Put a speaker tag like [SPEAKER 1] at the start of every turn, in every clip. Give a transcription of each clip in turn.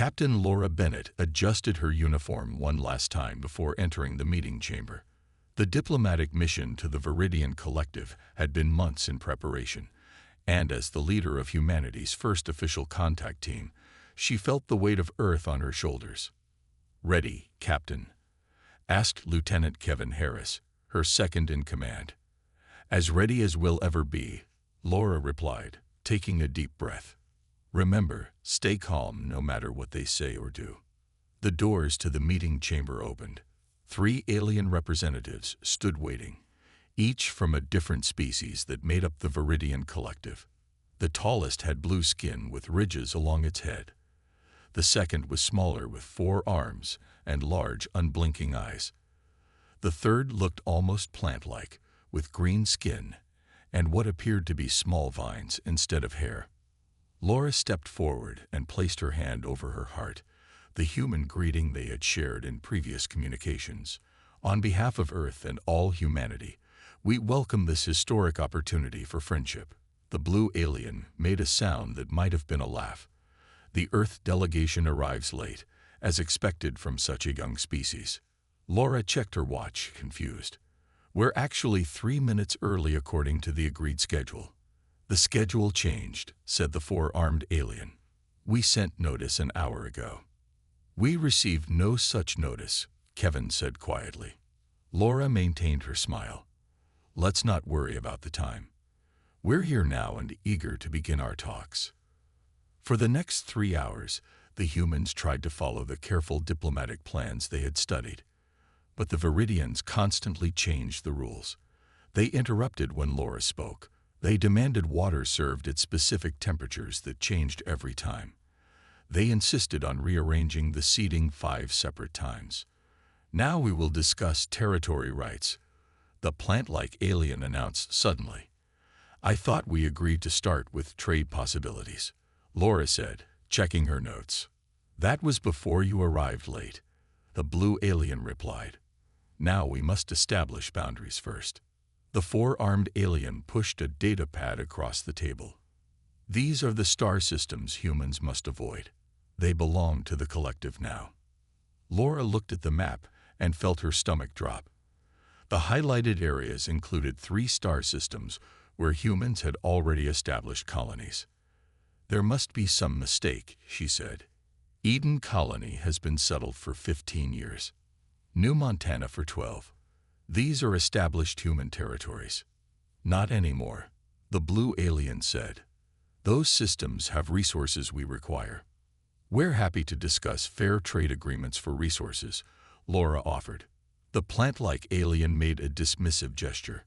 [SPEAKER 1] Captain Laura Bennett adjusted her uniform one last time before entering the meeting chamber. The diplomatic mission to the Vidian Collective had been months in preparation, and as the leader of humanity's first official contact team, she felt the weight of Earth on her shoulders. "Ready, Captain?" asked Lieutenant Kevin Harris, her second in command. "As ready as we'll ever be," Laura replied, taking a deep breath. "Remember, stay calm no matter what they say or do." The doors to the meeting chamber opened. 3 alien representatives stood waiting, each from a different species that made up the Vidian Collective. The tallest had blue skin with ridges along its head. The second was smaller with 4 arms and large, unblinking eyes. The third looked almost plant-like, with green skin and what appeared to be small vines instead of hair. Laura stepped forward and placed her hand over her heart, the human greeting they had shared in previous communications. "On behalf of Earth and all humanity, we welcome this historic opportunity for friendship." The blue alien made a sound that might have been a laugh. "The Earth delegation arrives late, as expected from such a young species." Laura checked her watch, confused. "We're actually 3 minutes early according to the agreed schedule." "The schedule changed," said the 4-armed alien. "We sent notice an hour ago." "We received no such notice," Kevin said quietly. Laura maintained her smile. "Let's not worry about the time. We're here now and eager to begin our talks." For the next 3 hours, the humans tried to follow the careful diplomatic plans they had studied. But the Vidians constantly changed the rules. They interrupted when Laura spoke. They demanded water served at specific temperatures that changed every time. They insisted on rearranging the seating 5 separate times. "Now we will discuss territory rights," the plant-like alien announced suddenly. "I thought we agreed to start with trade possibilities," Laura said, checking her notes. "That was before you arrived late," the blue alien replied. "Now we must establish boundaries first." The 4-armed alien pushed a data pad across the table. "These are the star systems humans must avoid. They belong to the collective now." Laura looked at the map and felt her stomach drop. The highlighted areas included 3 star systems where humans had already established colonies. "There must be some mistake," she said. "Eden Colony has been settled for 15 years. New Montana for 12. These are established human territories." "Not anymore," the blue alien said. "Those systems have resources we require." "We're happy to discuss fair trade agreements for resources," Laura offered. The plant-like alien made a dismissive gesture.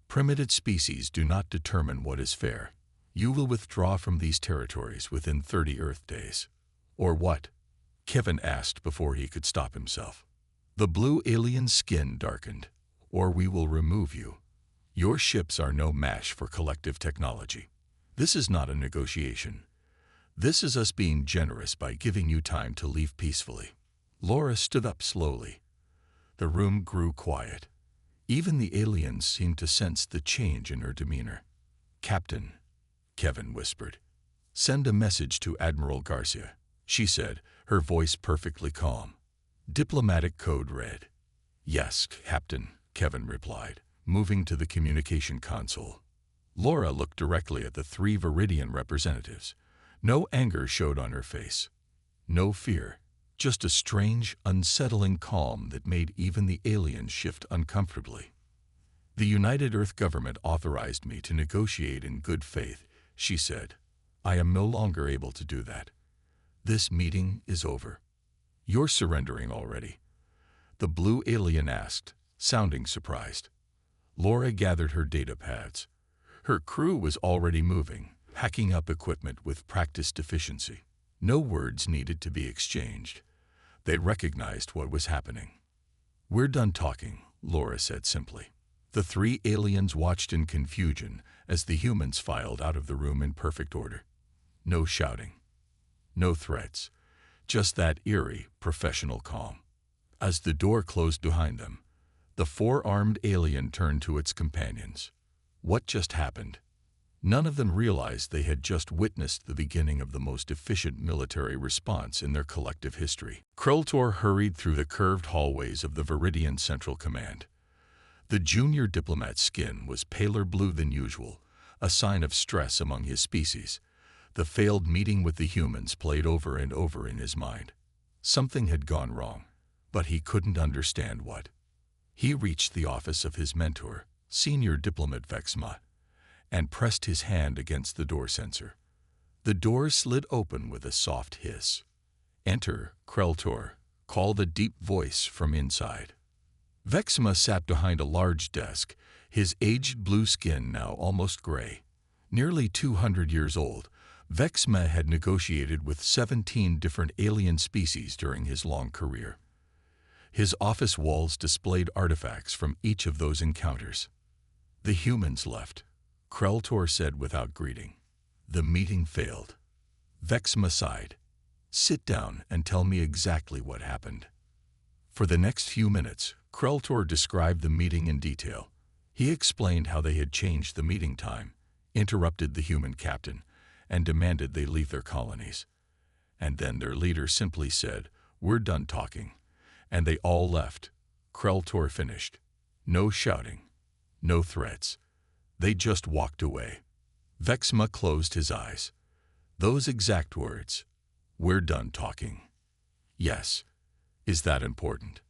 [SPEAKER 1] "Primitive species do not determine what is fair. You will withdraw from these territories within 30 Earth days." "Or what?" Kevin asked before he could stop himself. The blue alien's skin darkened. "Or we will remove you. Your ships are no match for collective technology. This is not a negotiation. This is us being generous by giving you time to leave peacefully." Laura stood up slowly. The room grew quiet. Even the aliens seemed to sense the change in her demeanor. "Captain," Kevin whispered. "Send a message to Admiral Garcia," she said, her voice perfectly calm. Diplomatic code read. "Yes, Captain," Kevin replied, moving to the communication console. Laura looked directly at the 3 Vidian representatives. No anger showed on her face. No fear. Just a strange, unsettling calm that made even the aliens shift uncomfortably. "The United Earth government authorized me to negotiate in good faith," she said. "I am no longer able to do that. This meeting is over." "You're surrendering already?" the blue alien asked, sounding surprised. Laura gathered her data pads. Her crew was already moving, packing up equipment with practiced efficiency. No words needed to be exchanged. They recognized what was happening. "We're done talking," Laura said simply. The 3 aliens watched in confusion as the humans filed out of the room in perfect order. No shouting. No threats. Just that eerie, professional calm. As the door closed behind them, the 4-armed alien turned to its companions. "What just happened?" None of them realized they had just witnessed the beginning of the most efficient military response in their collective history. Kreltor hurried through the curved hallways of the Vidian Central Command. The junior diplomat's skin was paler blue than usual, a sign of stress among his species. The failed meeting with the humans played over and over in his mind. Something had gone wrong, but he couldn't understand what. He reached the office of his mentor, senior diplomat Vexma, and pressed his hand against the door sensor. The door slid open with a soft hiss. "Enter, Kreltor," called a deep voice from inside. Vexma sat behind a large desk, his aged blue skin now almost gray. Nearly 200 years old, Vexma had negotiated with 17 different alien species during his long career. His office walls displayed artifacts from each of those encounters. "The humans left," Kreltor said without greeting. "The meeting failed." Vexma sighed. "Sit down and tell me exactly what happened." For the next few minutes, Kreltor described the meeting in detail. He explained how they had changed the meeting time, interrupted the human captain, and demanded they leave their colonies. And then their leader simply said, "We're done talking." And they all left. Kreltor finished. No shouting, no threats. They just walked away. Vexma closed his eyes. Those exact words. "We're done talking." Yes. Is that important?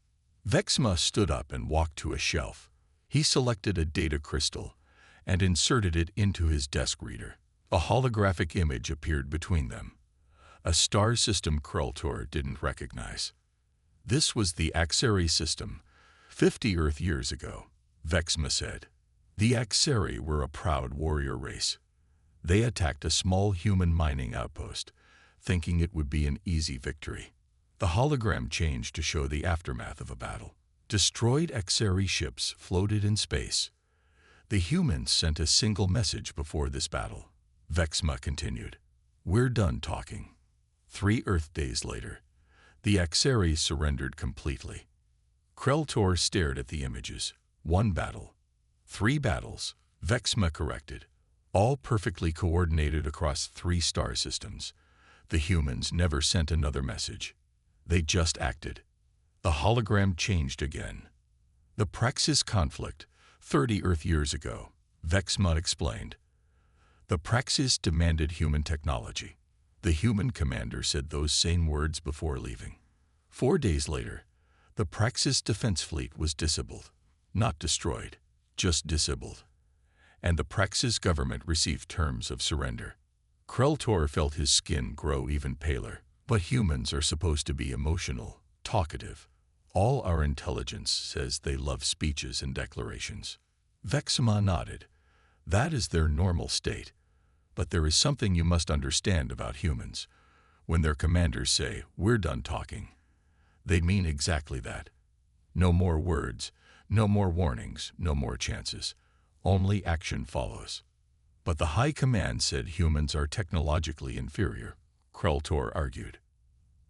[SPEAKER 1] Vexma stood up and walked to a shelf. He selected a data crystal and inserted it into his desk reader. A holographic image appeared between them. A star system Kreltor didn't recognize. This was the Axari system, 50 Earth years ago, Vexma said. The Axari were a proud warrior race. They attacked a small human mining outpost, thinking it would be an easy victory. The hologram changed to show the aftermath of a battle. Destroyed Axari ships floated in space. The humans sent a single message before this battle. Vexma continued. "We're done talking." 3 Earth days later, the Axari surrendered completely. Kreltor stared at the images. 1 battle. 3 battles, Vexma corrected. All perfectly coordinated across 3 star systems. The humans never sent another message. They just acted. The hologram changed again. The Praxis conflict, 30 Earth years ago, Vexma explained. The Praxis demanded human technology. The human commander said those same words before leaving. 4 days later, the Praxis defense fleet was disabled. Not destroyed, just disabled. And the Praxis government received terms of surrender. Kreltor felt his skin grow even paler. But humans are supposed to be emotional, talkative. All our intelligence says they love speeches and declarations. Vexma nodded. That is their normal state. But there is something you must understand about humans. When their commanders say, "We're done talking," they mean exactly that. No more words, no more warnings, no more chances. Only action follows. But the High Command said humans are technologically inferior, Kreltor argued.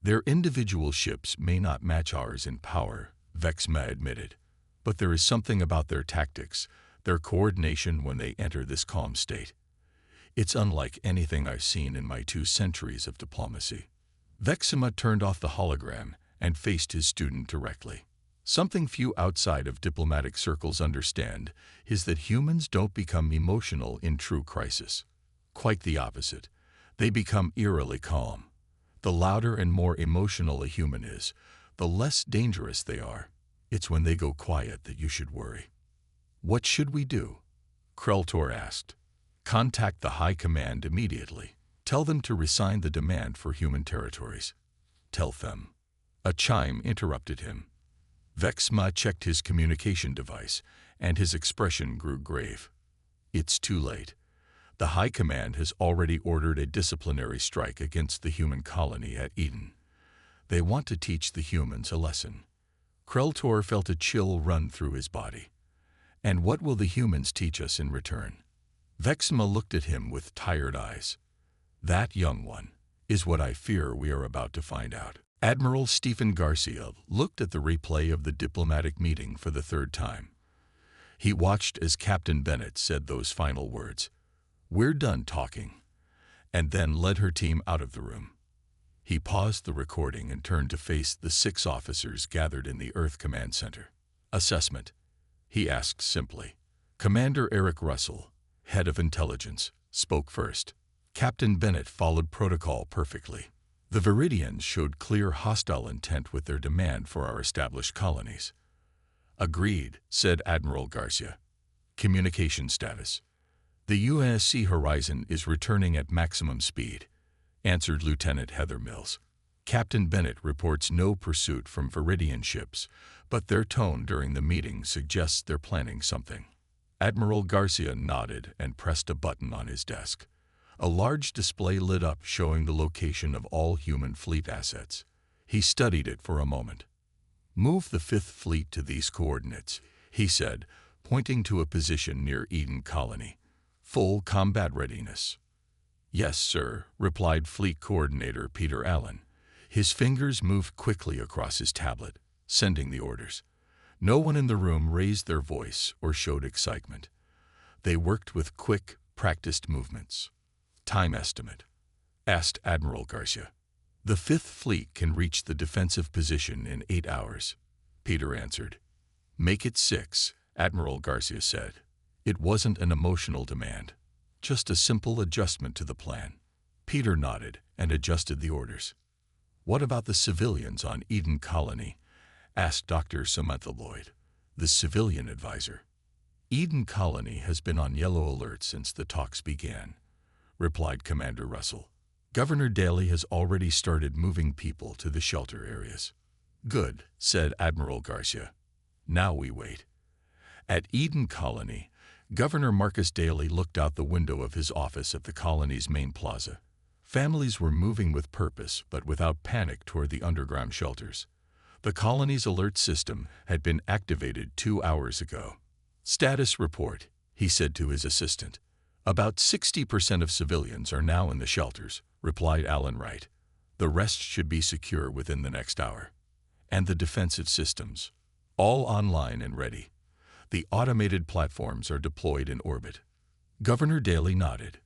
[SPEAKER 1] Their individual ships may not match ours in power, Vexma admitted. But there is something about their tactics, their coordination when they enter this calm state. It's unlike anything I've seen in my 2 centuries of diplomacy. Vexma turned off the hologram and faced his student directly. Something few outside of diplomatic circles understand is that humans don't become emotional in true crisis. Quite the opposite. They become eerily calm. The louder and more emotional a human is, the less dangerous they are. It's when they go quiet that you should worry. "What should we do?" Kreltor asked. "Contact the High Command immediately. Tell them to resign the demand for human territories." "Tell them." A chime interrupted him. Vexma checked his communication device, and his expression grew grave. "It's too late. The High Command has already ordered a disciplinary strike against the human colony at Eden. They want to teach the humans a lesson." Kreltor felt a chill run through his body. "And what will the humans teach us in return?" Vexma looked at him with tired eyes. "That, young one, is what I fear we are about to find out." Admiral Stephen Garcia looked at the replay of the diplomatic meeting for the 3rd time. He watched as Captain Bennett said those final words. "We're done talking," and then led her team out of the room. He paused the recording and turned to face the 6 officers gathered in the Earth Command Center. "Assessment," he asked simply. Commander Eric Russell, head of intelligence, spoke first. Captain Bennett followed protocol perfectly. "The Vidians showed clear hostile intent with their demand for our established colonies." "Agreed," said Admiral Garcia. "Communication status." "The UNSC Horizon is returning at maximum speed," answered Lieutenant Heather Mills. "Captain Bennett reports no pursuit from Vidian ships, but their tone during the meeting suggests they're planning something." Admiral Garcia nodded and pressed a button on his desk. A large display lit up showing the location of all human fleet assets. He studied it for a moment. "Move the 5th Fleet to these coordinates," he said, pointing to a position near Eden Colony. "Full combat readiness." "Yes, sir," replied Fleet Coordinator Peter Allen. His fingers moved quickly across his tablet, sending the orders. No one in the room raised their voice or showed excitement. They worked with quick, practiced movements. "Time estimate?" asked Admiral Garcia. "The 5th Fleet can reach the defensive position in 8 hours," Peter answered. "Make it 6, Admiral Garcia said. It wasn't an emotional demand, just a simple adjustment to the plan. Peter nodded and adjusted the orders. "What about the civilians on Eden Colony?" asked Dr. Samantha Lloyd, the civilian advisor. "Eden Colony has been on yellow alert since the talks began," replied Commander Russell. "Governor Daly has already started moving people to the shelter areas." "Good," said Admiral Garcia. "Now we wait." At Eden Colony, Governor Marcus Daly looked out the window of his office at the colony's main plaza. Families were moving with purpose, but without panic toward the underground shelters. The colony's alert system had been activated 2 hours ago. "Status report," he said to his assistant. "About 60% of civilians are now in the shelters," replied Alan Wright. "The rest should be secure within the next hour." "And the defensive systems?" "All online and ready. The automated platforms are deployed in orbit." Governor Daly nodded.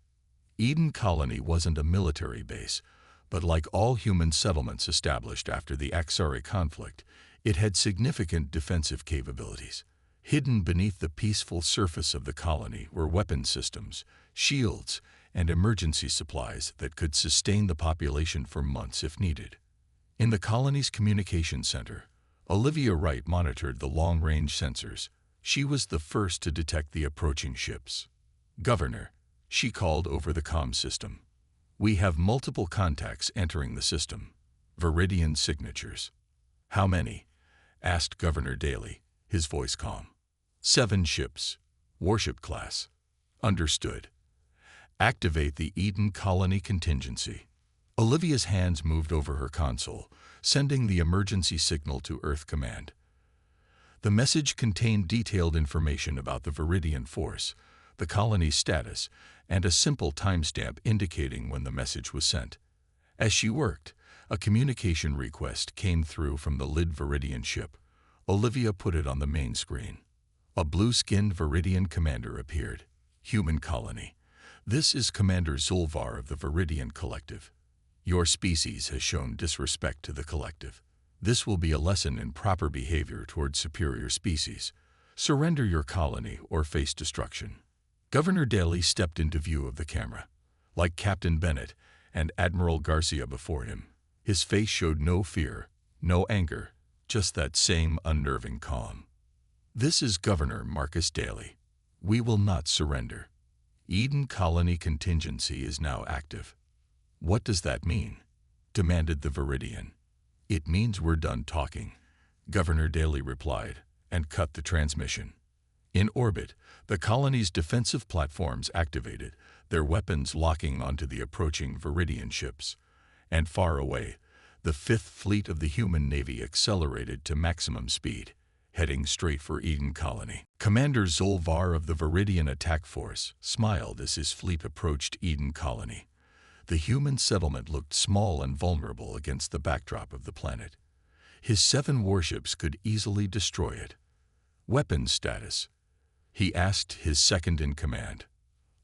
[SPEAKER 1] Eden Colony wasn't a military base, but like all human settlements established after the Axari conflict, it had significant defensive capabilities. Hidden beneath the peaceful surface of the colony were weapon systems, shields, and emergency supplies that could sustain the population for months if needed. In the colony's communication center, Olivia Wright monitored the long-range sensors. She was the first to detect the approaching ships. "Governor," she called over the comm system. "We have multiple contacts entering the system. Vidian signatures." "How many?" asked Governor Daly, his voice calm. 7 ships, warship class." "Understood." "Activate the Eden Colony contingency." Olivia's hands moved over her console, sending the emergency signal to Earth Command. The message contained detailed information about the Vidian force, the colony's status, and a simple timestamp indicating when the message was sent. As she worked, a communication request came through from the Lid Vidian ship. Olivia put it on the main screen. A blue-skinned Vidian commander appeared. "Human colony. This is Commander Zulvar of the Vidian Collective. Your species has shown disrespect to the Collective. This will be a lesson in proper behavior towards superior species. Surrender your colony or face destruction." Governor Daly stepped into view of the camera. Like Captain Bennett and Admiral Garcia before him, his face showed no fear, no anger, just that same unnerving calm. "This is Governor Marcus Daly. We will not surrender. Eden Colony contingency is now active." "What does that mean?" demanded the Vidian. "It means we're done talking," Governor Daly replied, and cut the transmission. In orbit, the colony's defensive platforms activated, their weapons locking onto the approaching Vidian ships. And far away, the 5th Fleet of the human Navy accelerated to maximum speed, heading straight for Eden Colony. Commander Zulvar of the Vidian Attack Force smiled as his fleet approached Eden Colony. The human settlement looked small and vulnerable against the backdrop of the planet. His 7 warships could easily destroy it. "Weapons status?" he asked his second-in-command.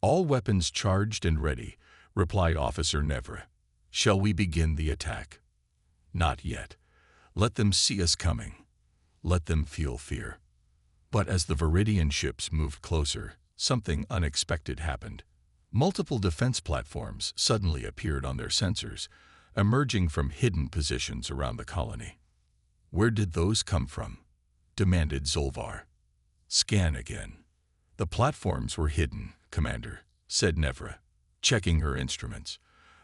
[SPEAKER 1] "All weapons charged and ready," replied Officer Nevra. "Shall we begin the attack?" "Not yet. Let them see us coming. Let them feel fear." But as the Vidian ships moved closer, something unexpected happened. Multiple defense platforms suddenly appeared on their sensors, emerging from hidden positions around the colony. "Where did those come from?" demanded Zolvar. "Scan again." "The platforms were hidden, Commander," said Nevra, checking her instruments.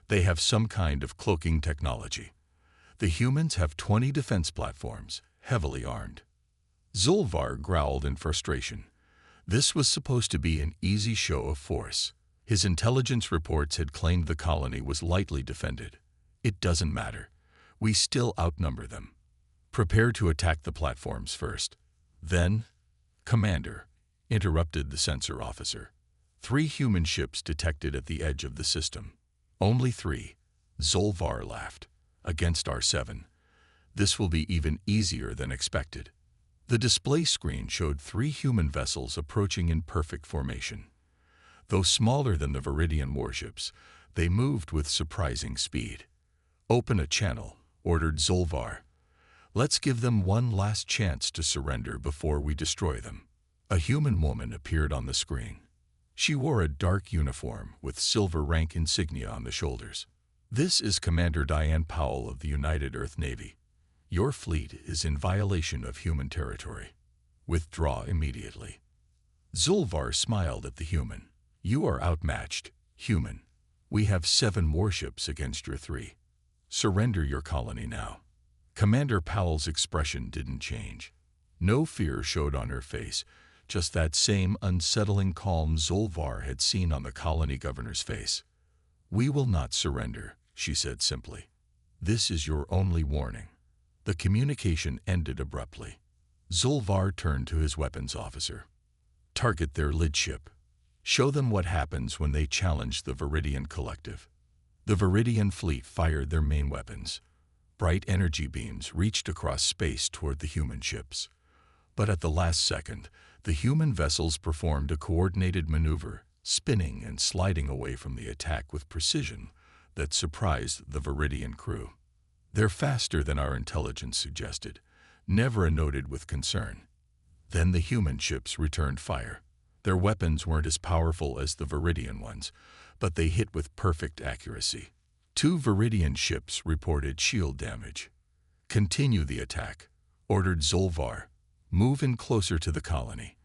[SPEAKER 1] "They have some kind of cloaking technology. The humans have 20 defense platforms, heavily armed." Zolvar growled in frustration. This was supposed to be an easy show of force. His intelligence reports had claimed the colony was lightly defended. "It doesn't matter. We still outnumber them. Prepare to attack the platforms first. Then—" "Commander," interrupted the sensor officer. "3 human ships detected at the edge of the system." "Only 3. Zolvar laughed. "Against our 7. This will be even easier than expected." The display screen showed 3 human vessels approaching in perfect formation. Though smaller than the Vidian warships, they moved with surprising speed. "Open a channel," ordered Zolvar. "Let's give them one last chance to surrender before we destroy them." A human woman appeared on the screen. She wore a dark uniform with silver rank insignia on the shoulders. "This is Commander Diane Powell of the United Earth Navy. Your fleet is in violation of human territory. Withdraw immediately." Zolvar smiled at the human. "You are outmatched, human. We have 7 warships against your 3. Surrender your colony now." Commander Powell's expression didn't change. No fear showed on her face, just that same unsettling calm Zolvar had seen on the colony governor's face. "We will not surrender," she said simply. "This is your only warning." The communication ended abruptly. Zolvar turned to his weapons officer. "Target their lidship. Show them what happens when they challenge the Vidian collective." The Vidian fleet fired their main weapons. Bright energy beams reached across space toward the human ships. But at the last second, the human vessels performed a coordinated maneuver, spinning and sliding away from the attack with precision that surprised the Vidian crew. "They're faster than our intelligence suggested," Nevra noted with concern. Then the human ships returned fire. Their weapons weren't as powerful as the Vidian ones, but they hit with perfect accuracy. 2 Vidian ships reported shield damage. "Continue the attack," ordered Zolvar. "Move in closer to the colony.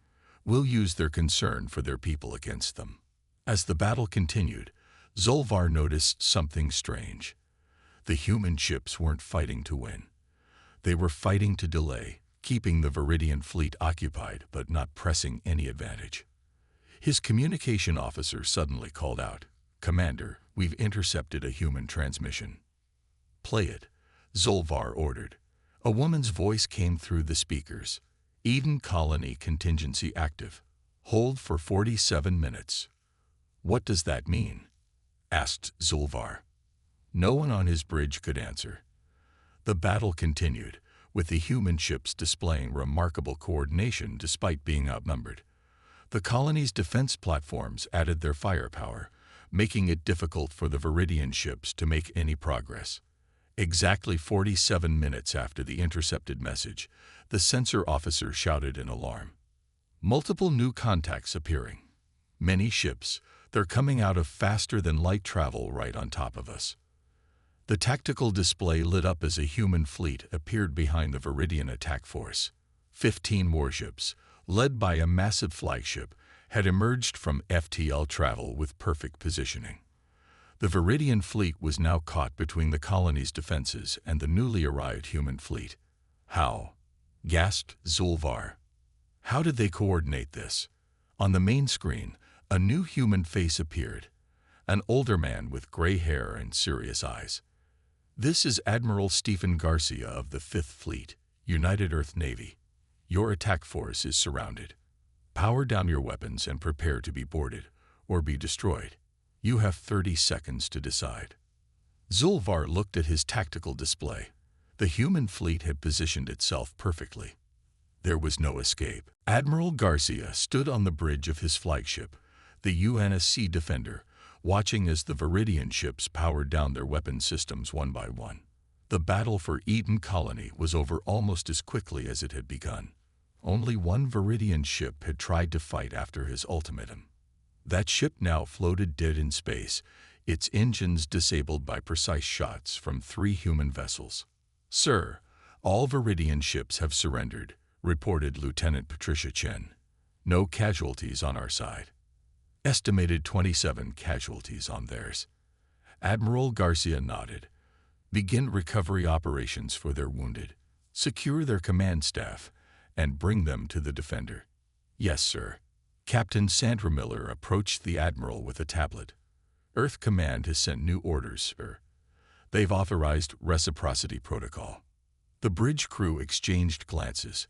[SPEAKER 1] We'll use their concern for their people against them." As the battle continued, Zolvar noticed something strange. The human ships weren't fighting to win. They were fighting to delay, keeping the Vidian fleet occupied but not pressing any advantage. His communication officer suddenly called out, "Commander, we've intercepted a human transmission." "Play it," Zolvar ordered. A woman's voice came through the speakers. "Eden Colony contingency active. Hold for 47 minutes. "What does that mean?" asked Zolvar. No one on his bridge could answer. The battle continued, with the human ships displaying remarkable coordination despite being outnumbered. The colony's defense platforms added their firepower, making it difficult for the Vidian ships to make any progress. Exactly 47 minutes after the intercepted message, the sensor officer shouted in alarm. "Multiple new contacts appearing. Many ships. They're coming out of faster-than-light travel right on top of us." The tactical display lit up as a human fleet appeared behind the Vidian attack force. 15 warships, led by a massive flagship, had emerged from FTL travel with perfect positioning. The Vidian fleet was now caught between the colony's defenses and the newly arrived human fleet. "How?" gasped Zolvar. "How did they coordinate this?" On the main screen, a new human face appeared, an older man with gray hair and serious eyes. "This is Admiral Stephen Garcia of the 5th Fleet, United Earth Navy. Your attack force is surrounded. Power down your weapons and prepare to be boarded, or be destroyed. You have 30 seconds to decide." Zolvar looked at his tactical display. The human fleet had positioned itself perfectly. There was no escape. Admiral Garcia stood on the bridge of his flagship, the UNSC Defender, watching as the Vidian ships powered down their weapon systems one by one. The battle for Eden Colony was over almost as quickly as it had begun. Only one Vidian ship had tried to fight after his ultimatum. That ship now floated dead in space, its engines disabled by precise shots from 3 human vessels. "Sir, all Vidian ships have surrendered," reported Lieutenant Patricia Chen. "No casualties on our side." Estimated 27 casualties on theirs. Admiral Garcia nodded. "Begin recovery operations for their wounded. Secure their command staff and bring them to the Defender." "Yes, sir." Captain Sandra Miller approached the Admiral with a tablet. "Earth Command has sent new orders, sir. They've authorized reciprocity protocol." The bridge crew exchanged glances.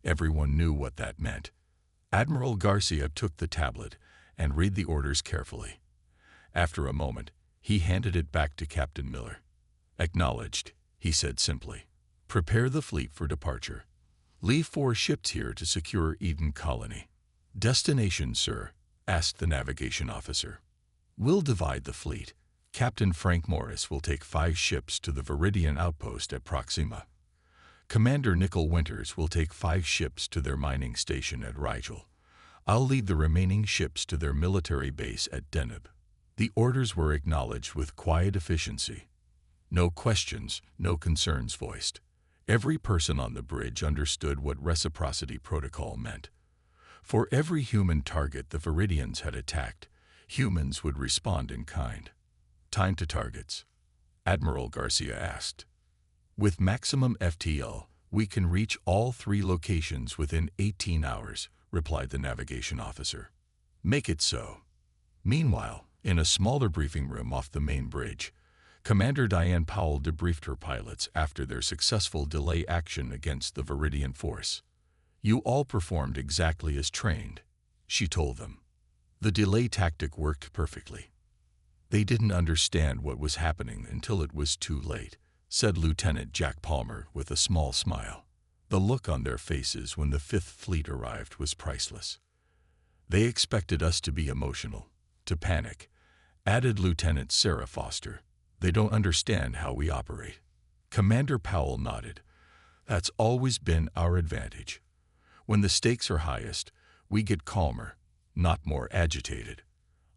[SPEAKER 1] Everyone knew what that meant. Admiral Garcia took the tablet and read the orders carefully. After a moment, he handed it back to Captain Miller. "Acknowledged," he said simply. "Prepare the fleet for departure. Leave 4 ships here to secure Eden Colony." "Destination, sir?" asked the navigation officer. "We'll divide the fleet. Captain Frank Morris will take 5 ships to the Vidian outpost at Proxima. Commander Nickel Winters will take 5 ships to their mining station at Rigel. I'll lead the remaining ships to their military base at Deneb." The orders were acknowledged with quiet efficiency. No questions, no concerns voiced. Every person on the bridge understood what reciprocity protocol meant. For every human target the Vidians had attacked, humans would respond in kind. "Time to targets?" Admiral Garcia asked. "With maximum FTL, we can reach all 3 locations within 18 hours, replied the navigation officer. "Make it so." Meanwhile, in a smaller briefing room off the main bridge, Commander Diane Powell debriefed her pilots after their successful delay action against the Vidian force. "You all performed exactly as trained," she told them. "The delay tactic worked perfectly." "They didn't understand what was happening until it was too late," said Lieutenant Jack Palmer with a small smile. The look on their faces when the 5th Fleet arrived was priceless. "They expected us to be emotional, to panic," added Lieutenant Sarah Foster. "They don't understand how we operate." Commander Powell nodded. "That's always been our advantage. When the stakes are highest, we get calmer, not more agitated."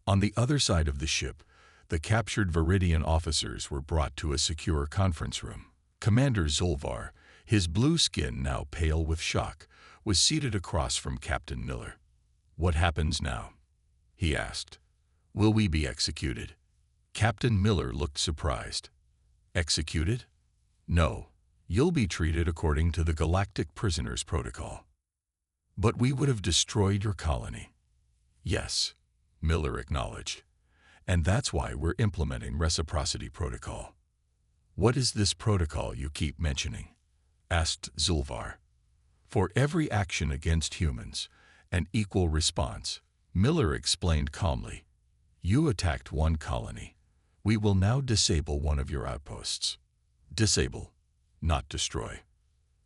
[SPEAKER 1] On the other side of the ship, the captured Vidian officers were brought to a secure conference room. Commander Zulvar, his blue skin now pale with shock, was seated across from Captain Miller. "What happens now?" he asked. "Will we be executed?" Captain Miller looked surprised. "Executed? No. You'll be treated according to the Galactic Prisoners Protocol." "But we would have destroyed your colony." "Yes," Miller acknowledged. "And that's why we're implementing Reciprocity Protocol." "What is this protocol you keep mentioning?" asked Zulvar. "For every action against humans, an equal response," Miller explained calmly. "You attacked one colony. We will now disable one of your outposts." Disable, not destroy.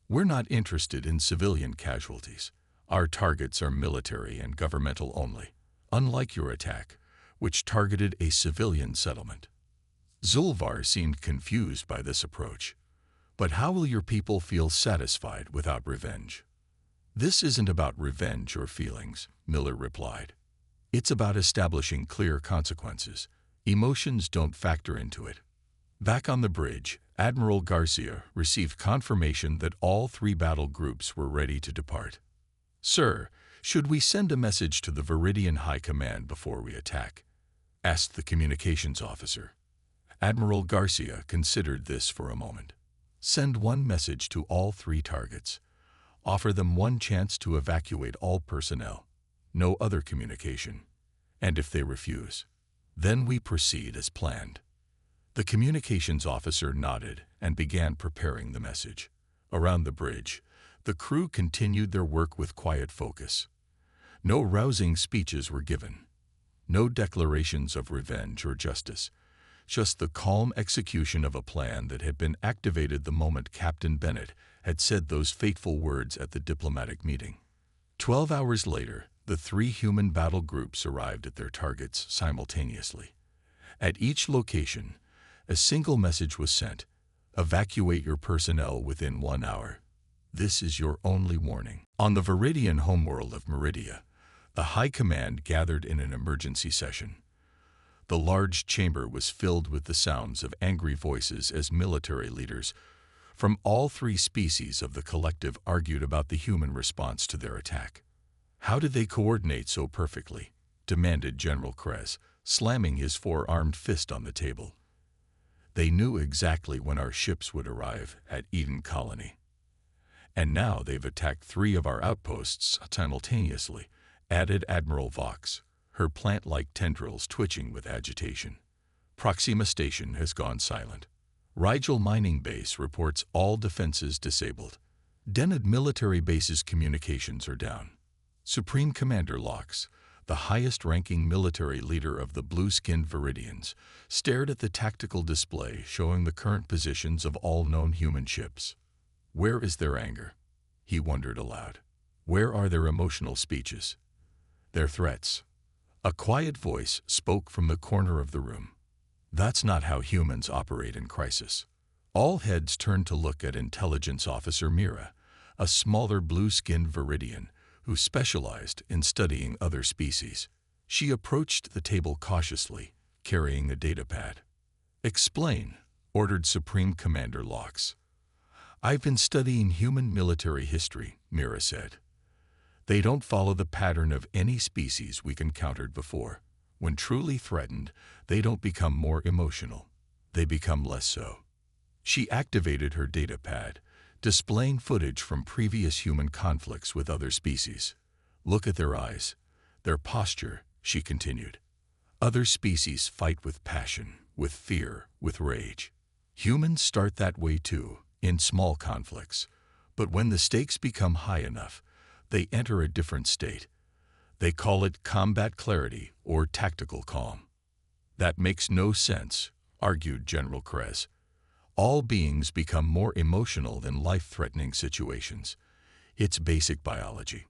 [SPEAKER 1] "We're not interested in civilian casualties. Our targets are military and governmental only, unlike your attack, which targeted a civilian settlement." Zulvar seemed confused by this approach. "But how will your people feel satisfied without revenge?" "This isn't about revenge or feelings," Miller replied. "It's about establishing clear consequences. Emotions don't factor into it." Back on the bridge, Admiral Garcia received confirmation that all 3 battle groups were ready to depart. "Sir, should we send a message to the Vidian High Command before we attack?" asked the communications officer. Admiral Garcia considered this for a moment. "Send one message to all 3 targets. Offer them one chance to evacuate all personnel. No other communication. And if they refuse, then we proceed as planned." The communications officer nodded and began preparing the message. Around the bridge, the crew continued their work with quiet focus. No rousing speeches were given. No declarations of revenge or justice. Just the calm execution of a plan that had been activated the moment Captain Bennett had said those fateful words at the diplomatic meeting. 12 hours later, The 3 human battle groups arrived at their targets simultaneously. At each location, a single message was sent: evacuate your personnel within 1 hour. This is your only warning. On the Vidian homeworld of Meridia, the High Command gathered in an emergency session. The large chamber was filled with the sounds of angry voices as military leaders from all 3 species of the collective argued about the human response to their attack. How did they coordinate so perfectly? Demanded General Krez, slamming his 4-armed fist on the table. They knew exactly when our ships would arrive at Eden Colony. And now they've attacked 3 of our outposts simultaneously, added Admiral Vox, her plant-like tendrils twitching with agitation. Proxima Station has gone silent. Rigel Mining Base reports all defenses disabled. Denad Military Base's communications are down. Supreme Commander Lox, the highest-ranking military leader of the blue-skinned Vidians, stared at the tactical display showing the current positions of all known human ships. Where is their anger? He wondered aloud. Where are their emotional speeches? Their threats? A quiet voice spoke from the corner of the room. That's not how humans operate in crisis. All heads turned to look at Intelligence Officer Mira, a smaller blue-skinned Vidian who specialized in studying other species. She approached the table cautiously, carrying a datapad. Explain, ordered Supreme Commander Lox. I've been studying human military history, Mira said. They don't follow the pattern of any species we've encountered before. When truly threatened, they don't become more emotional. They become less so. She activated her datapad, displaying footage from previous human conflicts with other species. Look at their eyes, their posture, she continued. Other species fight with passion, with fear, with rage. Humans start that way too, in small conflicts. But when the stakes become high enough, they enter a different state. They call it combat clarity or tactical calm. That makes no sense, argued General Krez. All beings become more emotional than life-threatening situations. It's basic biology.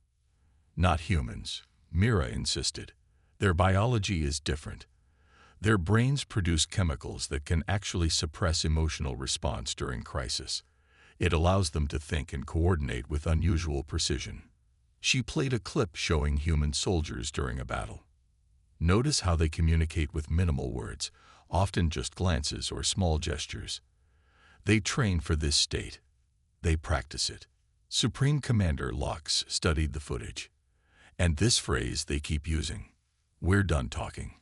[SPEAKER 1] Not humans, Mira insisted. Their biology is different. Their brains produce chemicals that can actually suppress emotional response during crisis. It allows them to think and coordinate with unusual precision. She played a clip showing human soldiers during a battle. Notice how they communicate with minimal words, often just glances or small gestures. They train for this state. They practice it. Supreme Commander Lox studied the footage. And this phrase they keep using. We're done talking.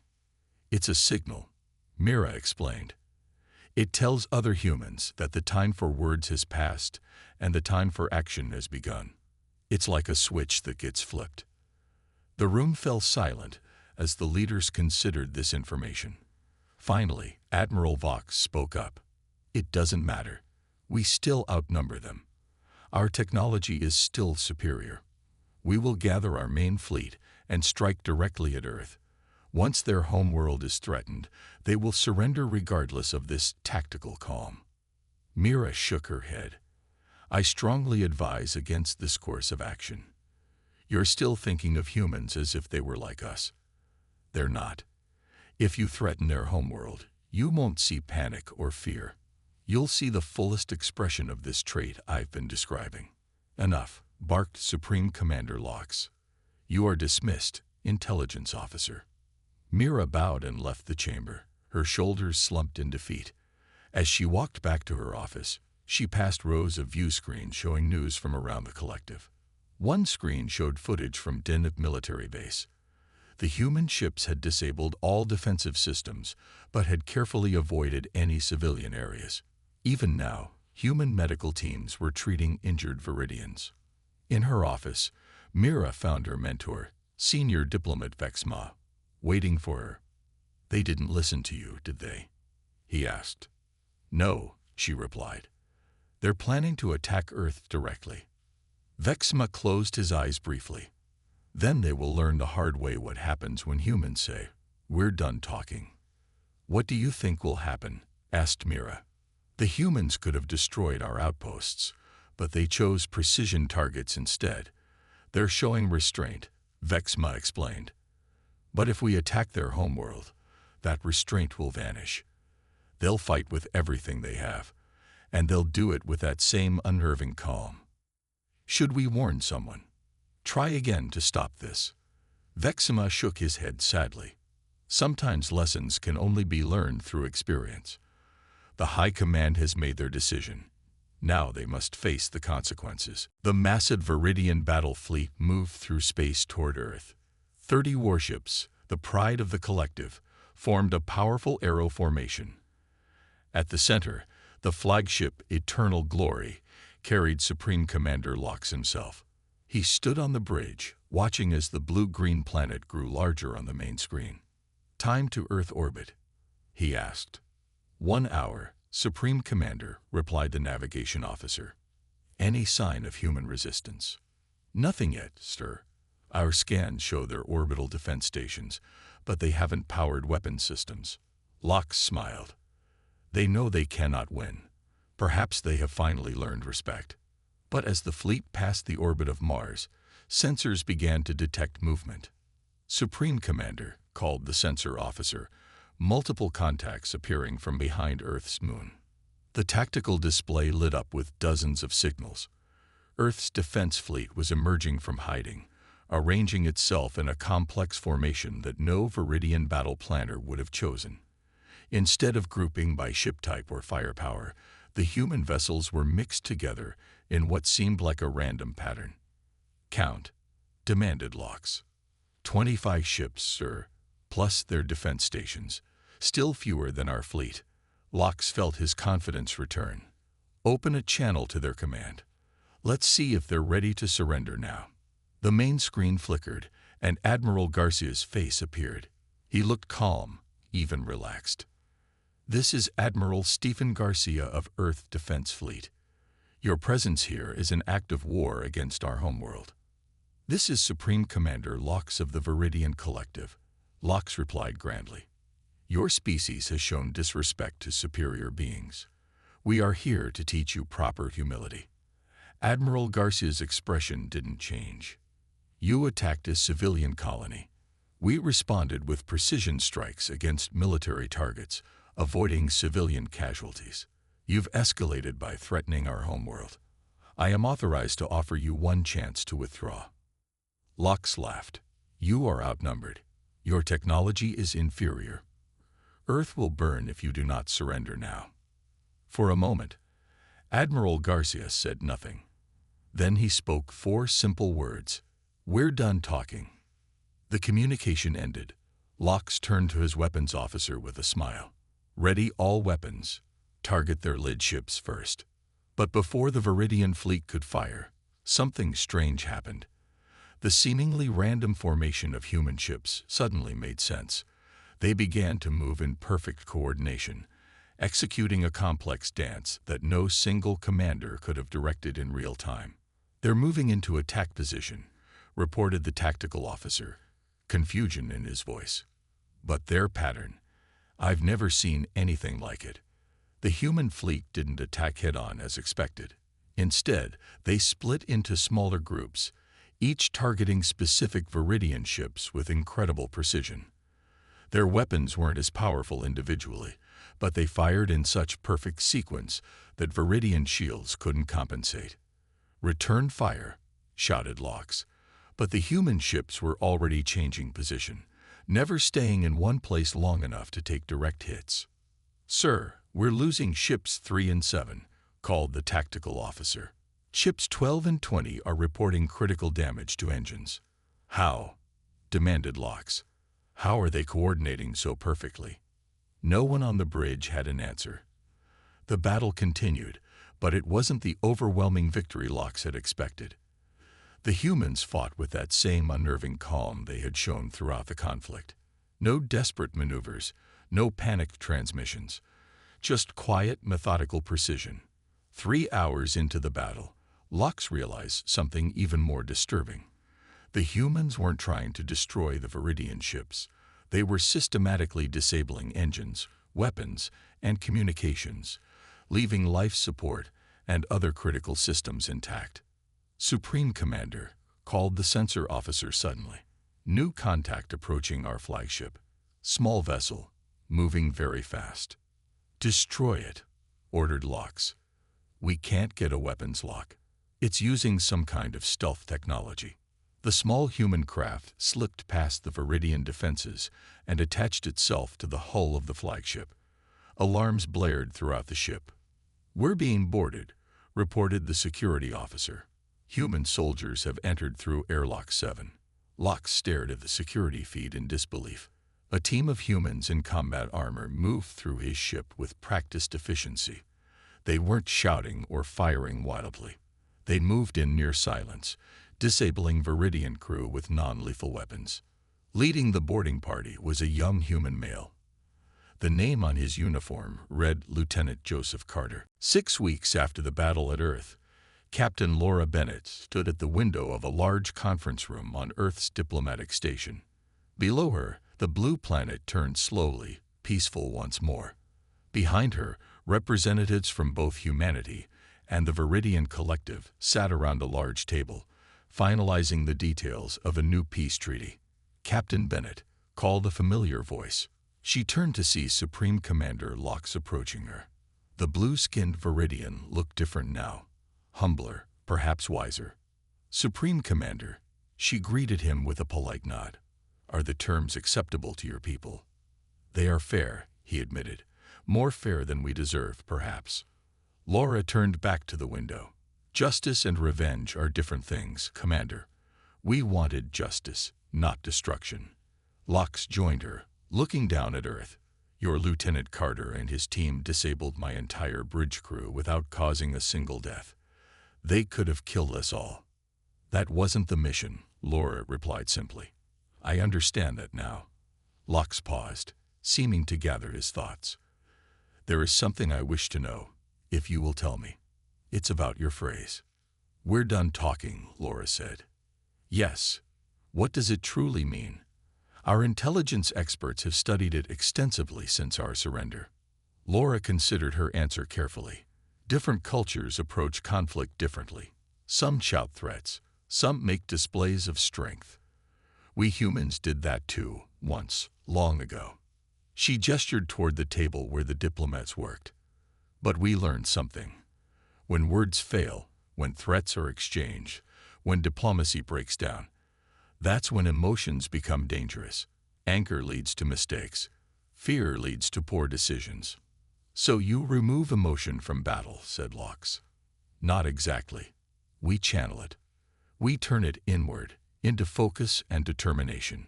[SPEAKER 1] It's a signal, Mira explained. It tells other humans that the time for words has passed and the time for action has begun. It's like a switch that gets flipped. The room fell silent as the leaders considered this information. Finally, Admiral Vox spoke up. It doesn't matter. We still outnumber them. Our technology is still superior. We will gather our main fleet and strike directly at Earth. Once their homeworld is threatened, they will surrender regardless of this tactical calm. Mira shook her head. I strongly advise against this course of action. You're still thinking of humans as if they were like us. They're not. If you threaten their homeworld, you won't see panic or fear. You'll see the fullest expression of this trait I've been describing. Enough, barked Supreme Commander Lox. You are dismissed, Intelligence Officer. Mira bowed and left the chamber, her shoulders slumped in defeat. As she walked back to her office, she passed rows of view screens showing news from around the collective. One screen showed footage from Deneb Military Base. The human ships had disabled all defensive systems, but had carefully avoided any civilian areas. Even now, human medical teams were treating injured Vidians. In her office, Mira found her mentor, Senior Diplomat Vexma, waiting for her. They didn't listen to you, did they? He asked. No, she replied. They're planning to attack Earth directly. Vexma closed his eyes briefly. Then they will learn the hard way what happens when humans say, we're done talking. What do you think will happen? Asked Mira. The humans could have destroyed our outposts, but they chose precision targets instead. They're showing restraint, Vexma explained. "But if we attack their homeworld, that restraint will vanish. They'll fight with everything they have, and they'll do it with that same unnerving calm. Should we warn someone? Try again to stop this." Vexima shook his head sadly. "Sometimes lessons can only be learned through experience. The High Command has made their decision. Now they must face the consequences." The massive Vidian battle fleet moved through space toward Earth. 30 warships, the pride of the collective, formed a powerful arrow formation. At the center, the flagship Eternal Glory carried Supreme Commander Lox himself. He stood on the bridge, watching as the blue-green planet grew larger on the main screen. "Time to Earth orbit?" he asked. "1 hour, Supreme Commander," replied the navigation officer. "Any sign of human resistance?" "Nothing yet, sir. Our scans show their orbital defense stations, but they haven't powered weapon systems." Lox smiled. "They know they cannot win. Perhaps they have finally learned respect." But as the fleet passed the orbit of Mars, sensors began to detect movement. "Supreme Commander," called the sensor officer, multiple contacts appearing from behind Earth's moon. The tactical display lit up with dozens of signals. Earth's defense fleet was emerging from hiding, arranging itself in a complex formation that no Vidian battle planner would have chosen. Instead of grouping by ship type or firepower, the human vessels were mixed together in what seemed like a random pattern. "Count," demanded Lox. 25 ships, sir, plus their defense stations. Still fewer than our fleet." Lox felt his confidence return. "Open a channel to their command. Let's see if they're ready to surrender now." The main screen flickered, and Admiral Garcia's face appeared. He looked calm, even relaxed. "This is Admiral Stephen Garcia of Earth Defense Fleet. Your presence here is an act of war against our homeworld." "This is Supreme Commander Lox of the Vidian Collective," Lox replied grandly. "Your species has shown disrespect to superior beings. We are here to teach you proper humility." Admiral Garcia's expression didn't change. "You attacked a civilian colony. We responded with precision strikes against military targets, avoiding civilian casualties. You've escalated by threatening our homeworld. I am authorized to offer you one chance to withdraw." Lox laughed. "You are outnumbered. Your technology is inferior. Earth will burn if you do not surrender now." For a moment, Admiral Garcia said nothing. Then he spoke 4 simple words. "We're done talking." The communication ended. Lox turned to his weapons officer with a smile. "Ready all weapons. Target their lid ships first." But before the Vidian fleet could fire, something strange happened. The seemingly random formation of human ships suddenly made sense. They began to move in perfect coordination, executing a complex dance that no single commander could have directed in real time. "They're moving into attack position," reported the tactical officer, confusion in his voice. "But their pattern, I've never seen anything like it." The human fleet didn't attack head-on as expected. Instead, they split into smaller groups, each targeting specific Vidian ships with incredible precision. Their weapons weren't as powerful individually, but they fired in such perfect sequence that Vidian shields couldn't compensate. "Return fire," shouted Lox. But the human ships were already changing position, never staying in one place long enough to take direct hits. "Sir, we're losing ships 3 and 7, called the tactical officer. "Ships 12 and 20 are reporting critical damage to engines." "How?" demanded Lox. "How are they coordinating so perfectly?" No one on the bridge had an answer. The battle continued, but it wasn't the overwhelming victory Lox had expected. The humans fought with that same unnerving calm they had shown throughout the conflict. No desperate maneuvers, no panicked transmissions, just quiet, methodical precision. 3 hours into the battle, Lox realized something even more disturbing. The humans weren't trying to destroy the Vidian ships. They were systematically disabling engines, weapons, and communications, leaving life support and other critical systems intact. "Supreme Commander," called the sensor officer suddenly. New contact approaching our flagship. Small vessel, moving very fast. Destroy it, ordered Lox. We can't get a weapons lock. It's using some kind of stealth technology. The small human craft slipped past the Vidian defenses and attached itself to the hull of the flagship. Alarms blared throughout the ship. We're being boarded, reported the security officer. Human soldiers have entered through airlock 7. Lox stared at the security feed in disbelief. A team of humans in combat armor moved through his ship with practiced efficiency. They weren't shouting or firing wildly. They moved in near silence, disabling Vidian crew with non-lethal weapons. Leading the boarding party was a young human male. The name on his uniform read Lieutenant Joseph Carter. 6 weeks after the battle at Earth, Captain Laura Bennett stood at the window of a large conference room on Earth's diplomatic station. Below her, the blue planet turned slowly, peaceful once more. Behind her, representatives from both humanity and the Vidian collective sat around a large table, finalizing the details of a new peace treaty. Captain Bennett called a familiar voice. She turned to see Supreme Commander Lox approaching her. The blue-skinned Vidian looked different now, humbler, perhaps wiser. Supreme Commander, she greeted him with a polite nod. Are the terms acceptable to your people? They are fair, he admitted. More fair than we deserve, perhaps. Laura turned back to the window. Justice and revenge are different things, Commander. We wanted justice, not destruction. Lox joined her, looking down at Earth. Your Lieutenant Carter and his team disabled my entire bridge crew without causing a single death. They could have killed us all. That wasn't the mission, Laura replied simply. I understand that now. Lox paused, seeming to gather his thoughts. There is something I wish to know, if you will tell me. It's about your phrase. We're done talking, Laura said. Yes. What does it truly mean? Our intelligence experts have studied it extensively since our surrender. Laura considered her answer carefully. Different cultures approach conflict differently. Some shout threats, some make displays of strength. We humans did that too, once, long ago. She gestured toward the table where the diplomats worked. But we learned something. When words fail, when threats are exchanged, when diplomacy breaks down, that's when emotions become dangerous. Anger leads to mistakes. Fear leads to poor decisions. So you remove emotion from battle, said Lox. Not exactly. We channel it. We turn it inward, into focus and determination.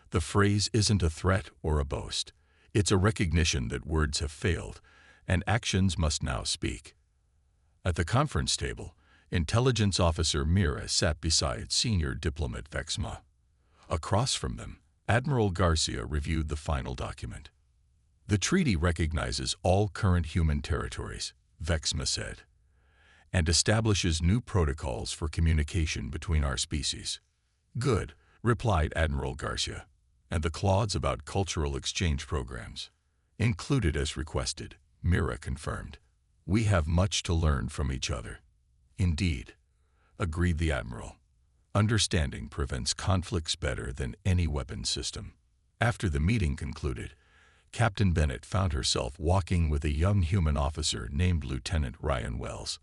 [SPEAKER 1] The phrase isn't a threat or a boast. It's a recognition that words have failed, and actions must now speak. At the conference table, Intelligence Officer Mira sat beside Senior Diplomat Vexma. Across from them, Admiral Garcia reviewed the final document. The treaty recognizes all current human territories, Vexma said, and establishes new protocols for communication between our species. Good, replied Admiral Garcia, and the clause about cultural exchange programs. Included as requested, Mira confirmed. We have much to learn from each other. Indeed, agreed the Admiral. Understanding prevents conflicts better than any weapon system. After the meeting concluded, Captain Bennett found herself walking with a young human officer named Lieutenant Ryan Wells.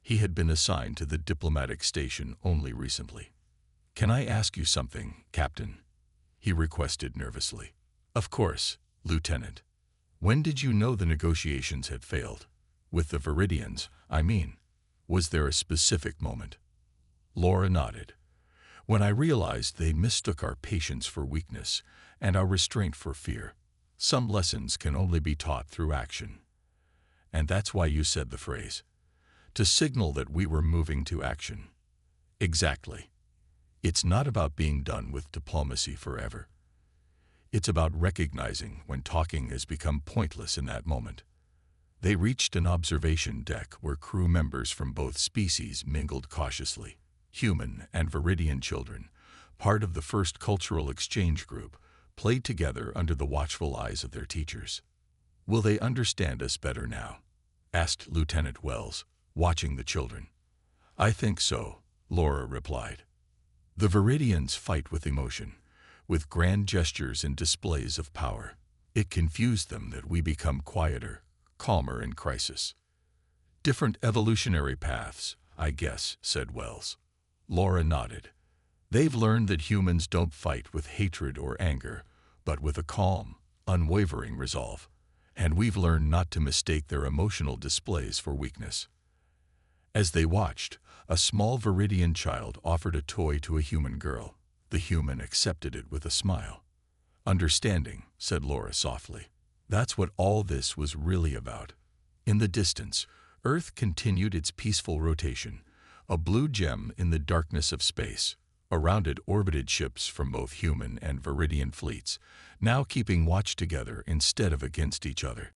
[SPEAKER 1] He had been assigned to the diplomatic station only recently. Can I ask you something, Captain? He requested nervously. Of course, Lieutenant. When did you know the negotiations had failed? With the Vidians, I mean. Was there a specific moment? Laura nodded. When I realized they mistook our patience for weakness and our restraint for fear. Some lessons can only be taught through action. And that's why you said the phrase. To signal that we were moving to action. Exactly. It's not about being done with diplomacy forever. It's about recognizing when talking has become pointless in that moment. They reached an observation deck where crew members from both species mingled cautiously. Human and Vidian children, part of the first cultural exchange group, played together under the watchful eyes of their teachers. Will they understand us better now? Asked Lieutenant Wells, watching the children. I think so, Laura replied. The Vidians fight with emotion, with grand gestures and displays of power. It confused them that we become quieter, calmer in crisis. Different evolutionary paths, I guess, said Wells. Laura nodded. They've learned that humans don't fight with hatred or anger, but with a calm, unwavering resolve. And we've learned not to mistake their emotional displays for weakness. As they watched, a small Vidian child offered a toy to a human girl. The human accepted it with a smile. Understanding, said Laura softly. That's what all this was really about. In the distance, Earth continued its peaceful rotation, a blue gem in the darkness of space. Around it orbited ships from both human and Vidian fleets, now keeping watch together instead of against each other.